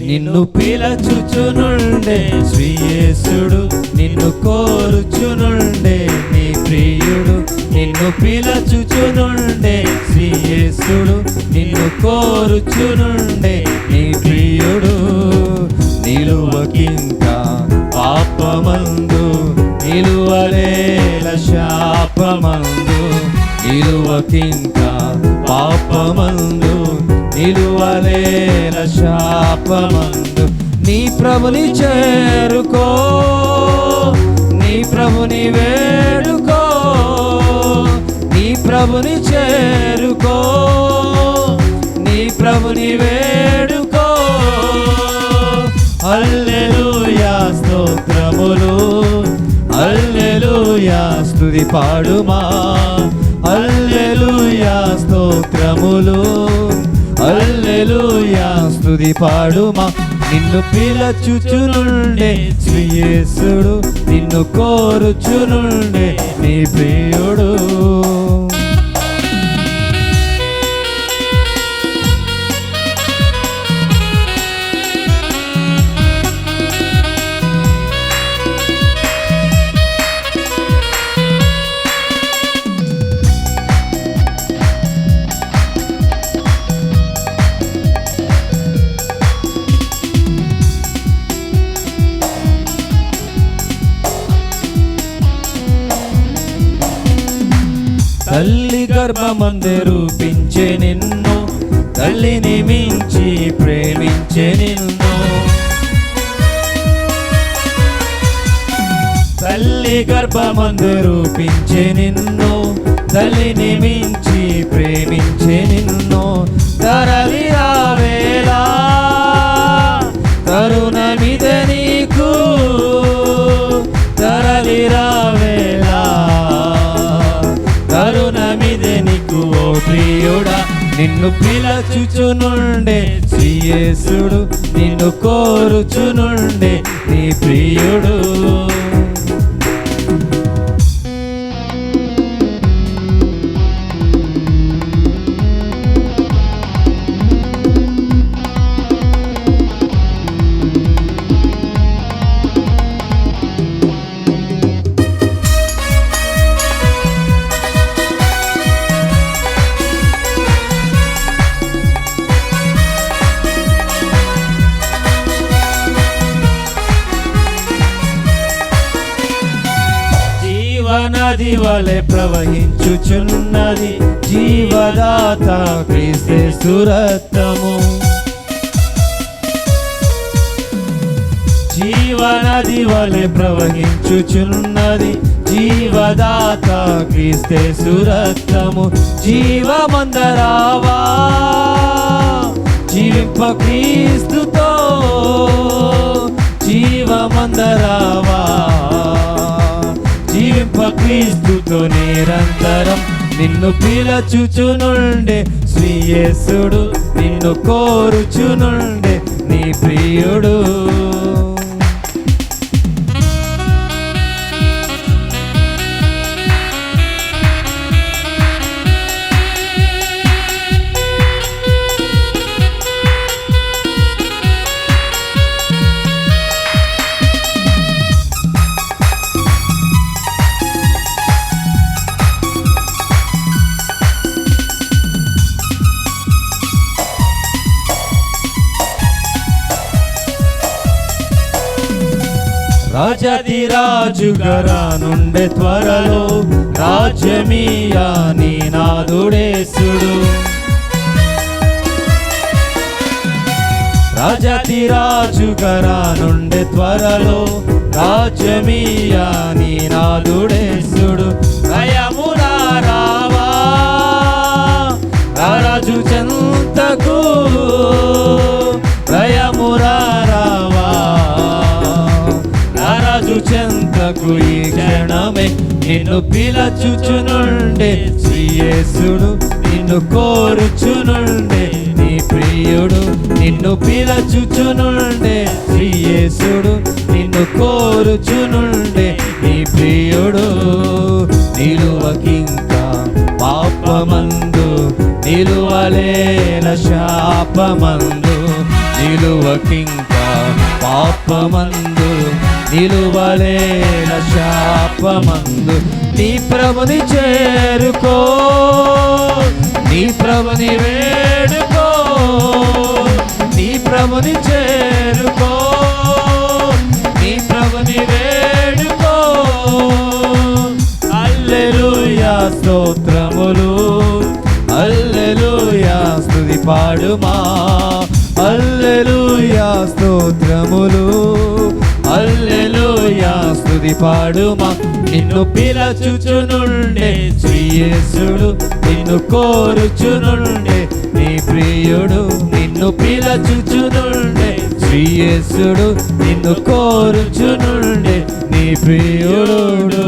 నిన్ను పిలచుచునుండే శ్రీయేసుడు, నిన్ను కోరుచునుండే నీ ప్రియుడు. నిన్ను పిలచుచునుండే శ్రీయేసుడు, నిన్ను కోరుచునుండే నీ ప్రియుడు. నిలువకింకా పాపమందు, నిలువలేల శాపమందు. నిలువకింకా పాపమందు, నిలువలేల శాపమందు. నీ ప్రభుని చేరుకో, నీ ప్రభుని వేడుకో, నీ ప్రభుని చేరుకో, నీ ప్రభుని వేడుకో. హల్లెలూయా స్తోత్రములు, హల్లెలూయా స్తుతి పాడుమా. హల్లెలూయా స్తోత్రములు, హల్లెలూయా స్తుతి పాడుమా. నిన్ను పిలచుచునుండే శ్రీయేసుడు, నిన్ను కోరుచునుండే నీ ప్రియుడు. తల్లి గర్భమందే రూపించే నిన్ను, తల్లిని మించి ప్రేమించే నిన్ను. తల్లి గర్భమందే రూపించే నిన్ను, తల్లిని మించి ప్రేమించే నిన్ను. తరలి రావేలా తరుణమిదే నీకు, తరలి రావేలా తరుణమిదే నీకు ఓ ప్రియుడా. నిన్ను పిలచుచునుండే శ్రీయేసుడు, నిన్ను కోరుచునుండే నీ ప్రియుడు. నది వలె ప్రవహించుచున్నది జీవదాత క్రీస్తు రక్తము. జీవనది వలె ప్రవహించుచున్నది జీవదాత క్రీస్తు రక్తము. జీవమందరావా జీవింప క్రీస్తుతో, జీవమందరావా జీవింప క్రీస్తుతో నిరంతరం. నిన్ను పిలచుచునుండే శ్రీయేసుడు, నిన్ను కోరుచునుండే నీ ప్రియుడు. రాజాది రాజుగా రానుండే త్వరలో, రాజ్యమీయా నీ నాదుడేసుడు. రాజాది రాజుగా రానుండే త్వరలో, రాజ్యమీయా నీ నాదుడేసుడు. భయమునా రావా రాజు చెంతకు, భయమురా రావా రాజు చెంతకు ఈ క్షణమే. నిన్ను పిలచుచునుండే శ్రీయేసుడు, నిన్ను కోరుచునుండే నీ ప్రియుడు. నిన్ను పిలచుచునుండే శ్రీయేసుడు, నిన్ను కోరుచునుండే నీ ప్రియుడు. నిలువకింకా పాపమందు, నిలువలేల శాపమందు. నిలువకింకా పాపమందు నిలువలేల శాపమందు నీ ప్రభుని చేరుకో, నీ ప్రభుని వేడుకో, నీ ప్రభుని చేరుకో, నీ ప్రభుని వేడుకో. హల్లెలూయా స్తోత్రములు, హల్లెలూయా స్తుతి పాడుమా, హల్లెలూయా స్తోత్రములు, హల్లెలూయా స్తుతి పాడుమా. నిన్ను పిలచుచునుండే శ్రీయేసుడు, నిన్ను కోరుచునుండే నీ ప్రియుడు. నిన్ను పిలచుచునుండే శ్రీయేసుడు, నిన్ను కోరుచునుండే నీ ప్రియుడు.